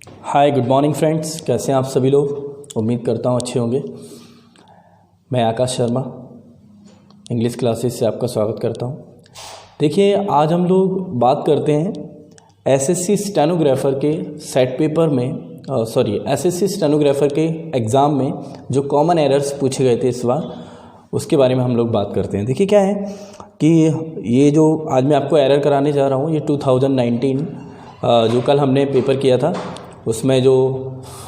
Hi good morning friends, कैसे हैं आप सभी लोग। उम्मीद करता हूँ अच्छे होंगे। मैं आकाश शर्मा इंग्लिश क्लासेस से आपका स्वागत करता हूँ। देखिए, आज हम लोग बात करते हैं एसएससी स्टेनोग्राफर के सेट पेपर में एसएससी स्टेनोग्राफर के एग्ज़ाम में जो कॉमन एरर्स पूछे गए थे इस बार, उसके बारे में हम लोग बात करते हैं। देखिए क्या है कि ये जो आज मैं आपको एरर कराने जा रहा हूँ, ये 2019 जो कल हमने पेपर किया था उसमें जो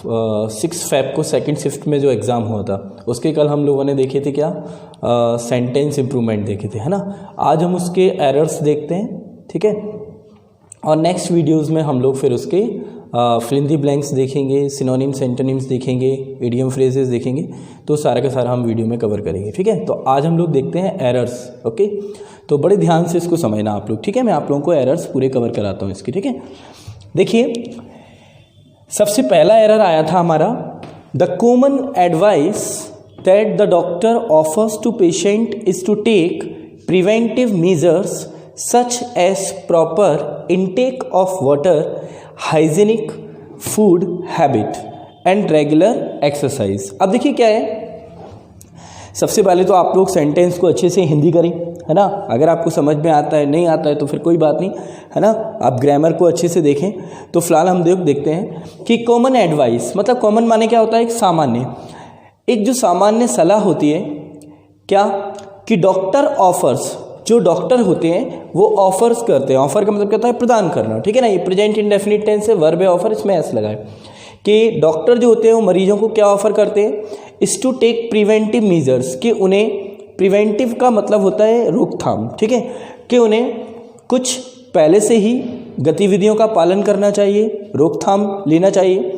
6 फ़रवरी को सेकंड शिफ्ट में जो एग्ज़ाम हुआ था, उसके कल हम लोगों ने देखे थे क्या, सेंटेंस इम्प्रूवमेंट देखे थे, है ना। आज हम उसके एरर्स देखते हैं, ठीक है। और नेक्स्ट वीडियोस में हम लोग फिर उसके फिल इन द ब्लैंक्स देखेंगे, सिनोनिम्स एंटोनिम्स देखेंगे, इडियम फ्रेजेस देखेंगे। तो सारा का सारा हम वीडियो में कवर करेंगे, ठीक है। तो आज हम लोग देखते हैं एरर्स, ओके। तो बड़े ध्यान से इसको समझना आप लोग, ठीक है। मैं आप लोगों को एरर्स पूरे कवर कराता हूँ इसके, ठीक है। देखिए, सबसे पहला एरर आया था हमारा, the common advice that the doctor offers to patient is to take preventive measures such as proper intake of water, hygienic food habit and regular exercise. अब देखिए क्या है, सबसे पहले तो आप लोग सेंटेंस को अच्छे से हिंदी करें, है ना। अगर आपको समझ में आता है, नहीं आता है तो फिर कोई बात नहीं, है ना। आप ग्रामर को अच्छे से देखें। तो फिलहाल हम देखते हैं कि कॉमन एडवाइस मतलब कॉमन माने क्या होता है, एक सामान्य, एक जो सामान्य सलाह होती है क्या, कि डॉक्टर ऑफर्स, जो डॉक्टर होते हैं वो ऑफर्स करते हैं। ऑफर का मतलब क्या होता है, प्रदान करना, ठीक है ना। ये प्रेजेंट इंडेफिनिट टेंस है, वर्ब है ऑफर, इसमें एस लगा है कि डॉक्टर जो होते हैं वो मरीजों को क्या ऑफर करते हैं, is to take preventive measures, कि उन्हें, प्रिवेंटिव का मतलब होता है रोकथाम, ठीक है, कि उन्हें कुछ पहले से ही गतिविधियों का पालन करना चाहिए, रोकथाम लेना चाहिए।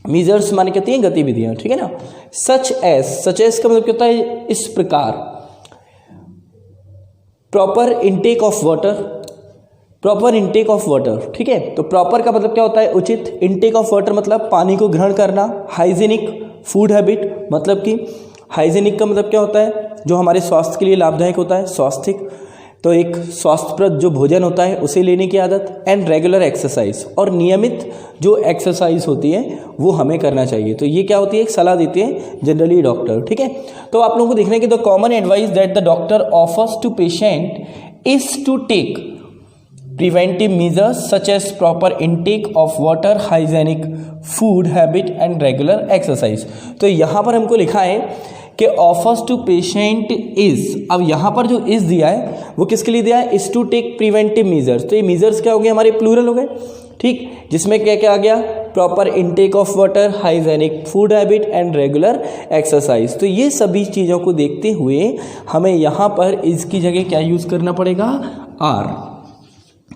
मेजर्स माने कहती हैं गतिविधियां, ठीक है ना। सच एज का मतलब क्या होता है, इस प्रकार। Proper intake of water, proper intake of water, ठीक है। तो प्रॉपर का मतलब क्या होता है, उचित। इनटेक ऑफ वाटर मतलब पानी को ग्रहण करना। हाइजीनिक फूड हैबिट मतलब कि हाइजीनिक का मतलब क्या होता है, जो हमारे स्वास्थ्य के लिए लाभदायक होता है, स्वास्थ्यिक, तो एक स्वास्थ्यप्रद जो भोजन होता है उसे लेने की आदत। एंड रेगुलर एक्सरसाइज, और नियमित जो एक्सरसाइज होती है वो हमें करना चाहिए। तो ये क्या होती है, एक सलाह देते हैं जनरली डॉक्टर, ठीक है। तो आप लोगों को देखना है कि the common advice that the doctor offers to patient is to take preventive measures such as proper intake of water, hygienic food habit and regular exercise. तो यहाँ पर हमको लिखा है कि ऑफर्स टू पेशेंट इज, अब यहाँ पर जो इज दिया है वो किसके लिए दिया है, is to take preventive measures. तो ये मेजर्स क्या हो गए, हमारे प्लूरल हो गए, ठीक, जिसमें क्या क्या आ गया, proper intake of water, hygienic food habit and regular exercise. तो ये सभी चीज़ों को देखते हुए हमें यहाँ पर इज की जगह क्या यूज़ करना पड़ेगा, आर।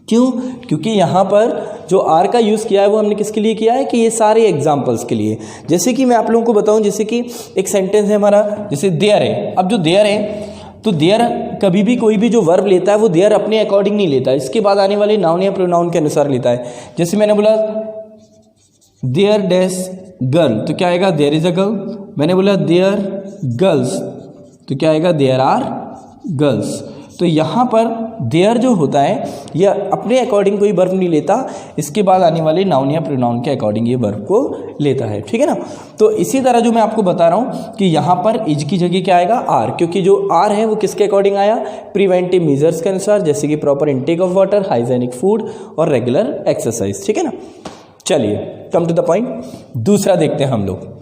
क्यों, क्योंकि यहाँ पर जो आर का यूज़ किया है वो हमने किसके लिए किया है, कि ये सारे एग्जाम्पल्स के लिए। जैसे कि मैं आप लोगों को बताऊं, जैसे कि एक सेंटेंस है हमारा, जैसे देयर है। अब जो देयर है, तो देयर कभी भी कोई भी जो वर्ब लेता है वो देयर अपने अकॉर्डिंग नहीं लेता, इसके बाद आने वाले नाउन या प्रोनाउन के अनुसार लेता है। जैसे मैंने बोला देयर डैश गर्ल, तो क्या आएगा, देयर इज अ गर्ल। मैंने बोला देयर गर्ल्स, तो क्या आएगा, देयर आर गर्ल्स। तो यहाँ पर देयर जो होता है यह अपने अकॉर्डिंग कोई वर्ब नहीं लेता, इसके बाद आने वाले नाउन या प्रोनाउन के अकॉर्डिंग ये वर्ब को लेता है, ठीक है ना। तो इसी तरह जो मैं आपको बता रहा हूँ कि यहाँ पर इज की जगह क्या आएगा, आर, क्योंकि जो आर है वो किसके अकॉर्डिंग आया, प्रिवेंटिव मेजर्स के अनुसार, जैसे कि proper intake of water, hygienic food और रेगुलर एक्सरसाइज, ठीक है ना। चलिए कम टू द पॉइंट, दूसरा देखते हैं हम लोग।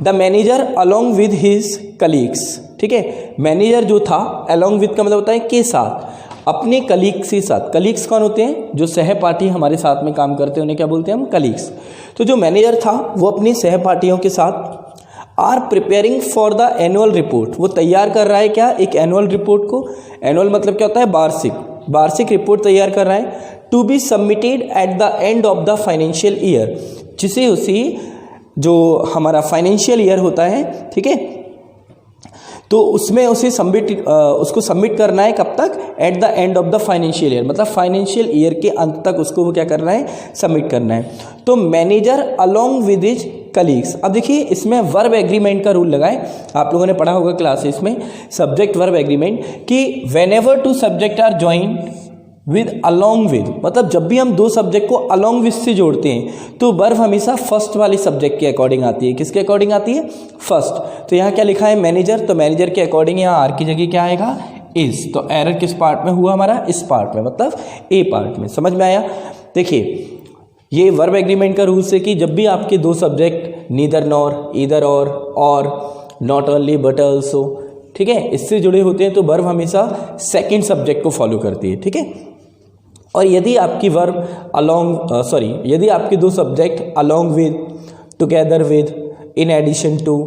The manager along with his colleagues, ठीक है। मैनेजर जो था, अलॉन्ग विद का मतलब होता है के साथ, अपने कलीग्स के साथ। कलीग्स कौन होते हैं, जो सहपाठी हमारे साथ में काम करते हैं उन्हें क्या बोलते हैं हम, कलीग्स। तो जो मैनेजर था वो अपनी सहपाठियों के साथ are preparing for the annual report, वो तैयार कर रहा है क्या, एक एनुअल रिपोर्ट को। एनुअल मतलब क्या होता है, वार्षिक, वार्षिक रिपोर्ट तैयार कर रहा है। To be submitted at the end of the financial year, जिसे उसी जो हमारा फाइनेंशियल ईयर होता है, ठीक है, तो उसमें उसे उसको सबमिट करना है कब तक, eight the end of the financial year, मतलब फाइनेंशियल ईयर के अंत तक उसको वो क्या करना है, सबमिट करना है। तो manager along with his colleagues, अब देखिए इसमें वर्ब एग्रीमेंट का रूल लगा है, आप लोगों ने पढ़ा होगा क्लासेस में, सब्जेक्ट वर्ब एग्रीमेंट, कि whenever two subject are joined with, along with, मतलब जब भी हम दो सब्जेक्ट को अलॉन्ग विद से जोड़ते हैं तो वर्ब हमेशा फर्स्ट वाले सब्जेक्ट के अकॉर्डिंग आती है। किसके अकॉर्डिंग आती है? फर्स्ट। तो यहाँ क्या लिखा है? मैनेजर, तो मैनेजर के अकॉर्डिंग यहाँ आर की जगह क्या आएगा? इज। तो एरर किस पार्ट में हुआ हमारा? इस पार्ट में, मतलब ए पार्ट में। समझ में आया? देखिए ये वर्ब एग्रीमेंट का रूल्स है कि जब भी आपके दो सब्जेक्ट नीदर नॉर, ईदर और नॉट ओनली बट ऑल्सो, ठीक है, इससे जुड़े होते हैं तो वर्ब हमेशा सेकंड सब्जेक्ट को फॉलो करती है, ठीक है। और यदि आपकी वर्ब यदि आपके दो subject along with, together with, in addition to,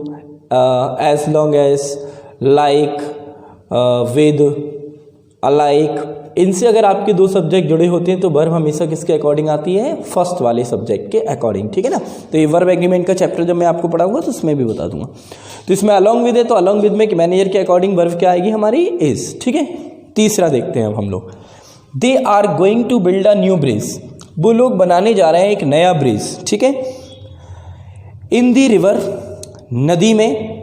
as long as, like, with, alike, इनसे अगर आपके दो सब्जेक्ट जुड़े होते हैं तो वर्ब हमेशा किसके अकॉर्डिंग आती है? फर्स्ट वाले सब्जेक्ट के अकॉर्डिंग, ठीक है ना। तो ये वर्ब एग्रीमेंट का चैप्टर जब मैं आपको पढ़ाऊंगा तो उसमें भी बता दूंगा। तो इसमें अलॉन्ग विद है तो अलॉन्ग विद में मैनेजर के अकॉर्डिंग वर्ब क्या आएगी हमारी? इज, ठीक है। तीसरा देखते हैं अब हम लोग। They are going to build a new bridge, वो लोग बनाने जा रहे हैं एक नया ब्रिज, ठीक है। इन दी रिवर, नदी में,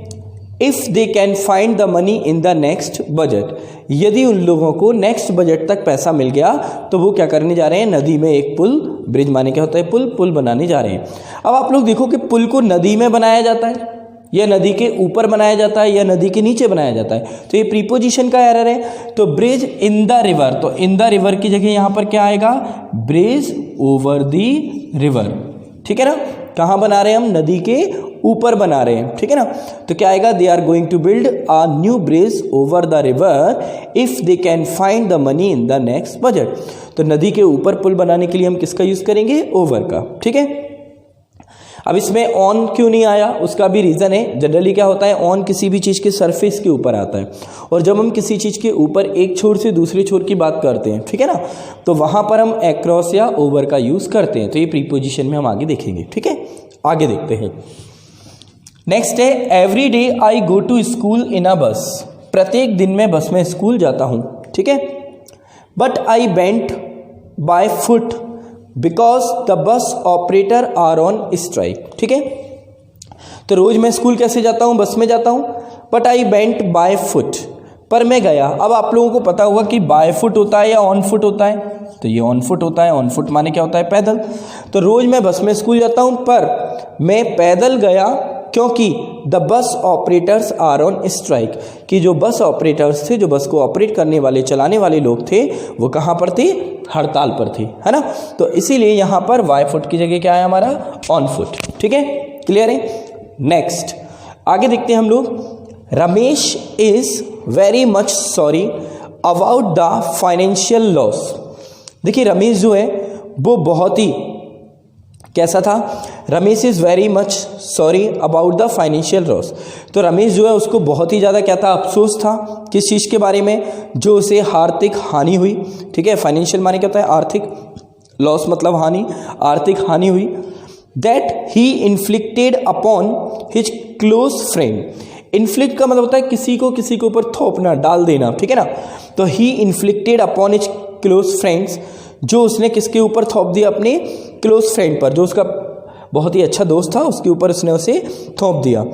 if they can find the money in the next budget, यदि उन लोगों को नेक्स्ट बजट तक पैसा मिल गया तो वो क्या करने जा रहे हैं? नदी में एक पुल, ब्रिज माने क्या होता है? पुल बनाने जा रहे हैं। अब आप लोग देखो कि पुल को नदी में बनाया जाता है या नदी के ऊपर बनाया जाता है या नदी के नीचे बनाया जाता है, तो ये प्रीपोजिशन का एरर है। तो ब्रिज इन द रिवर, तो इन द रिवर की जगह यहां पर क्या आएगा? ब्रिज ओवर दी रिवर, ठीक है ना। कहां बना रहे हैं हम? नदी के ऊपर बना रहे हैं, ठीक है ना। तो क्या आएगा? They are going to build a new bridge over the river if they can find the money in the next budget. तो नदी के ऊपर पुल बनाने के लिए हम किसका यूज करेंगे? ओवर का, ठीक है। अब इसमें ऑन क्यों नहीं आया? उसका भी रीजन है। जनरली क्या होता है? ऑन किसी भी चीज के सरफेस के ऊपर आता है, और जब हम किसी चीज के ऊपर एक छोर से दूसरे छोर की बात करते हैं, ठीक है ना, तो वहां पर हम अक्रॉस या ओवर का यूज करते हैं। तो ये प्रीपोजिशन में हम आगे देखेंगे, ठीक है। आगे देखते हैं। नेक्स्ट है every day I go to school in a bus, प्रत्येक दिन मैं बस में स्कूल जाता हूं, ठीक है। But I went by foot because the bus operator are on strike, ठीक है। तो रोज मैं स्कूल कैसे जाता हूं? बस में जाता हूं। But I went by foot, पर मैं गया। अब आप लोगों को पता होगा कि बाय फुट होता है या ऑन फुट होता है, तो ये ऑन फुट होता है। ऑन फुट माने क्या होता है? पैदल। तो रोज मैं बस में स्कूल जाता हूं पर मैं पैदल गया क्योंकि the bus operators are on strike, कि जो बस ऑपरेटर्स थे, जो बस को ऑपरेट करने वाले, चलाने वाले लोग थे, वो कहाँ पर थे? हड़ताल पर थे, है ना। तो इसीलिए यहाँ पर वाई फुट की जगह क्या है हमारा? ऑन फुट, ठीक है। क्लियर है? नेक्स्ट आगे देखते हैं हम लोग। Ramesh is very much sorry about the financial loss. देखिए रमेश जो है वो बहुत ही कैसा था? Ramesh is very much sorry about the financial loss. तो रमेश जो है उसको बहुत ही ज़्यादा क्या था? अफसोस था। किस चीज़ के बारे में? जो उसे आर्थिक हानि हुई, ठीक है। फाइनेंशियल माने क्या होता है? आर्थिक, लॉस मतलब हानि, आर्थिक हानि हुई। That he inflicted upon his close friend. Inflict का मतलब होता है किसी के ऊपर थोपना, डाल देना, ठीक है ना। तो he inflicted upon his close friends, जो उसने किसके ऊपर थोप दिया? अपने क्लोज फ्रेंड पर, जो उसका बहुत ही अच्छा दोस्त था, उसके ऊपर उसने उसे थोप दिया।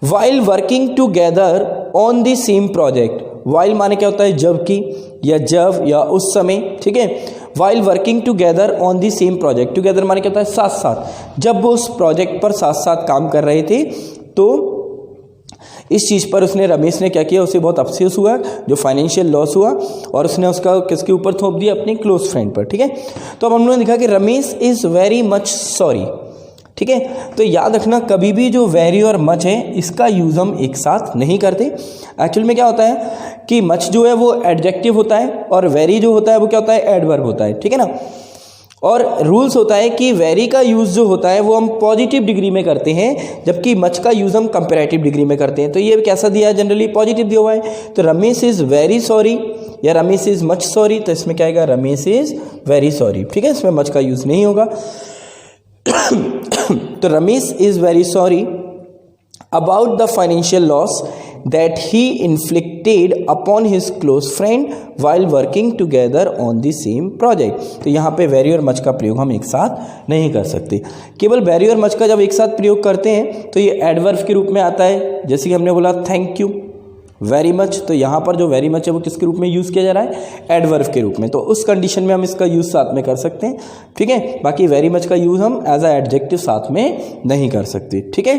While working together on the same project. While माने क्या होता है? जबकि, या जब, या उस समय, ठीक है। While working together on the same project, together माने क्या होता है? साथ साथ। जब वो उस प्रोजेक्ट पर साथ साथ काम कर रहे थे तो इस चीज़ पर उसने, रमेश ने क्या किया? उसे बहुत अफसोस हुआ, जो फाइनेंशियल लॉस हुआ, और उसने उसका किसके ऊपर थोप दिया? अपने क्लोज फ्रेंड पर, ठीक है। तो अब हम लोगों ने देखा कि Ramesh is very much sorry, ठीक है। तो याद रखना कभी भी जो वेरी और मच है इसका यूज़ हम एक साथ नहीं करते। एक्चुअल में क्या होता है कि मच जो है वो एडजेक्टिव होता है और वेरी जो होता है वो क्या होता है? एडवर्ब होता है, ठीक है ना। और रूल्स होता है कि वेरी का यूज़ जो होता है वो हम पॉजिटिव डिग्री में करते हैं, जबकि मच का यूज़ हम कंपैरेटिव डिग्री में करते हैं। तो ये कैसा दिया है? जनरली पॉजिटिव दिया हुआ है। तो रमेश इज़ वेरी सॉरी या रमेश इज़ मच सॉरी, तो इसमें क्या आएगा? रमेश इज़ वेरी सॉरी, ठीक है। इसमें मच का यूज़ नहीं होगा। तो Ramesh is very sorry about the financial loss that he inflicted upon his close friend while working together on the same project। तो यहाँ पे वेरी और मच का प्रयोग हम एक साथ नहीं कर सकते। केवल वेरी और मच का जब एक साथ प्रयोग करते हैं तो ये एडवर्ब के रूप में आता है। जैसे कि हमने बोला थैंक यू, वेरी मच, तो यहाँ पर जो वेरी मच है वो किसके रूप में यूज़ किया जा रहा है, एडवर्ब के रूप में। तो उस कंडीशन में हम इसका यूज़ साथ में कर सकते हैं, ठीक है। बाकी वेरी मच का यूज़ हम एज अ एडजेक्टिव साथ में नहीं कर सकते, ठीक है।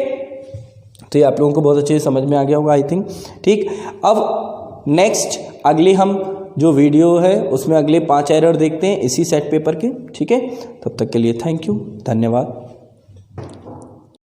तो ये आप लोगों को बहुत अच्छे से समझ में आ गया होगा आई थिंक, ठीक। अब नेक्स्ट अगली हम जो वीडियो है उसमें अगले 5 एरर देखते हैं इसी सेट पेपर के, ठीक है। तब तक के लिए थैंक यू, धन्यवाद।